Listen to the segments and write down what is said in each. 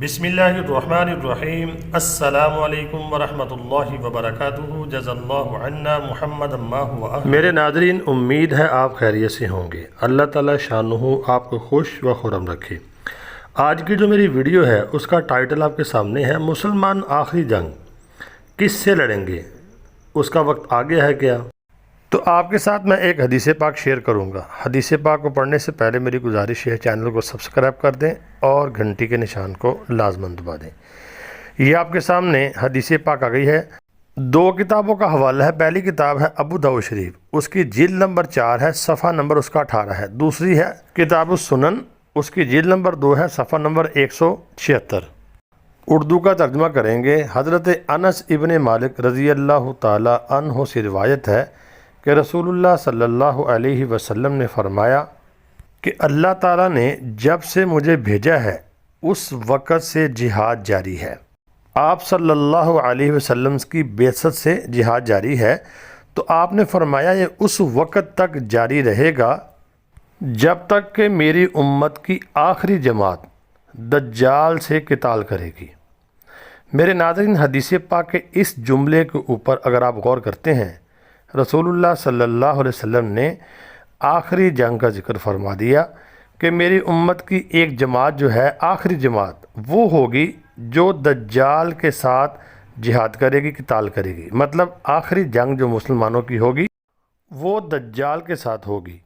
بسم اللہ الرحمن الرحیم۔ السلام علیکم ورحمۃ اللہ وبرکاتہ۔ جزا اللہ عنا محمد ما هو اہلہ۔ میرے ناظرین، امید ہے آپ خیریت سے ہوں گے۔ اللہ تعالیٰ شانہ آپ کو خوش و خرم رکھے۔ آج کی جو میری ویڈیو ہے اس کا ٹائٹل آپ کے سامنے ہے، مسلمان آخری جنگ کس سے لڑیں گے؟ اس کا وقت آ گیا ہے کیا؟ تو آپ کے ساتھ میں ایک حدیث پاک شیئر کروں گا۔ حدیث پاک کو پڑھنے سے پہلے میری گزارش ہے، چینل کو سبسکرائب کر دیں اور گھنٹی کے نشان کو لازماً دبا دیں۔ یہ آپ کے سامنے حدیث پاک آ گئی ہے۔ دو کتابوں کا حوالہ ہے۔ پہلی کتاب ہے ابو داؤد شریف، اس کی جلد نمبر 4 ہے، صفحہ نمبر اس کا 18 ہے۔ دوسری ہے کتاب السنن، اس کی جلد نمبر 2 ہے، صفحہ نمبر 176۔ اردو کا ترجمہ کریں گے۔ حضرت انس ابن مالک رضی اللہ تعالی عنہ سے روایت ہے کہ رسول اللہ صلی اللہ علیہ وسلم نے فرمایا کہ اللہ تعالیٰ نے جب سے مجھے بھیجا ہے اس وقت سے جہاد جاری ہے۔ آپ صلی اللہ علیہ وسلم کی بعثت سے جہاد جاری ہے، تو آپ نے فرمایا یہ اس وقت تک جاری رہے گا جب تک کہ میری امت کی آخری جماعت دجال سے قتال کرے گی۔ میرے ناظرین، حدیث پاک کے اس جملے کے اوپر اگر آپ غور کرتے ہیں، رسول اللہ صلی اللہ علیہ وسلم نے آخری جنگ کا ذکر فرما دیا کہ میری امت کی ایک جماعت جو ہے، آخری جماعت وہ ہوگی جو دجال کے ساتھ جہاد کرے گی، قتال کرے گی۔ مطلب آخری جنگ جو مسلمانوں کی ہوگی وہ دجال کے ساتھ ہوگی۔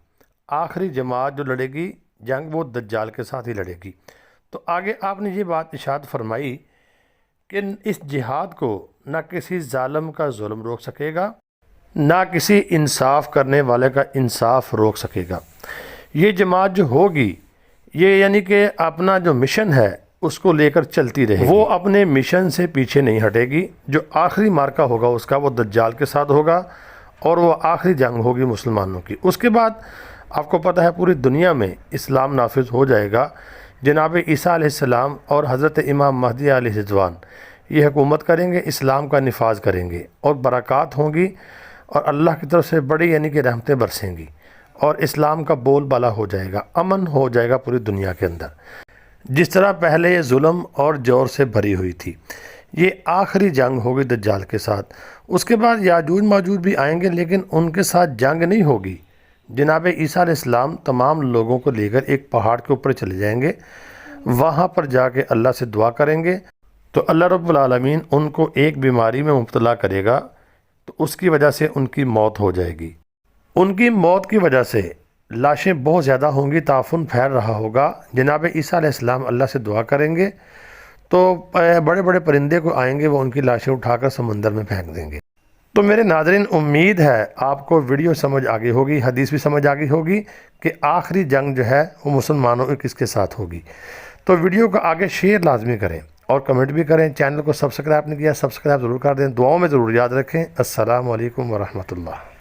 آخری جماعت جو لڑے گی جنگ وہ دجال کے ساتھ ہی لڑے گی۔ تو آگے آپ نے یہ بات ارشاد فرمائی کہ اس جہاد کو نہ کسی ظالم کا ظلم روک سکے گا، نہ کسی انصاف کرنے والے کا انصاف روک سکے گا۔ یہ جماعت جو ہوگی، یہ یعنی کہ اپنا جو مشن ہے اس کو لے کر چلتی رہے گی، وہ اپنے مشن سے پیچھے نہیں ہٹے گی۔ جو آخری مارکہ ہوگا اس کا وہ دجال کے ساتھ ہوگا اور وہ آخری جنگ ہوگی مسلمانوں کی۔ اس کے بعد آپ کو پتہ ہے پوری دنیا میں اسلام نافذ ہو جائے گا۔ جناب عیسیٰ علیہ السلام اور حضرت امام مہدی علیہ السلام یہ حکومت کریں گے، اسلام کا نفاذ کریں گے اور برکات ہوں گی، اور اللہ کی طرف سے بڑی یعنی کہ رحمتیں برسیں گی، اور اسلام کا بول بالا ہو جائے گا، امن ہو جائے گا پوری دنیا کے اندر۔ جس طرح پہلے یہ ظلم اور جور سے بھری ہوئی تھی، یہ آخری جنگ ہوگی دجال کے ساتھ۔ اس کے بعد یاجوج ماجوج بھی آئیں گے، لیکن ان کے ساتھ جنگ نہیں ہوگی۔ جناب عیسیٰ علیہ السلام تمام لوگوں کو لے کر ایک پہاڑ کے اوپر چلے جائیں گے، وہاں پر جا کے اللہ سے دعا کریں گے، تو اللہ رب العالمین ان کو ایک بیماری میں مبتلا کرے گا، تو اس کی وجہ سے ان کی موت ہو جائے گی۔ ان کی موت کی وجہ سے لاشیں بہت زیادہ ہوں گی، تعفن پھیل رہا ہوگا۔ جناب عیسیٰ علیہ السلام اللہ سے دعا کریں گے تو بڑے بڑے پرندے کو آئیں گے، وہ ان کی لاشیں اٹھا کر سمندر میں پھینک دیں گے۔ تو میرے ناظرین، امید ہے آپ کو ویڈیو سمجھ آ گئی ہوگی، حدیث بھی سمجھ آ گئی ہوگی کہ آخری جنگ جو ہے وہ مسلمانوں کی کس کے ساتھ ہوگی۔ تو ویڈیو کو آگے شیئر لازمی کریں اور کمنٹ بھی کریں۔ چینل کو سبسکرائب نہیں کیا، سبسکرائب ضرور کر دیں۔ دعاؤں میں ضرور یاد رکھیں۔ السلام علیکم ورحمۃ اللہ۔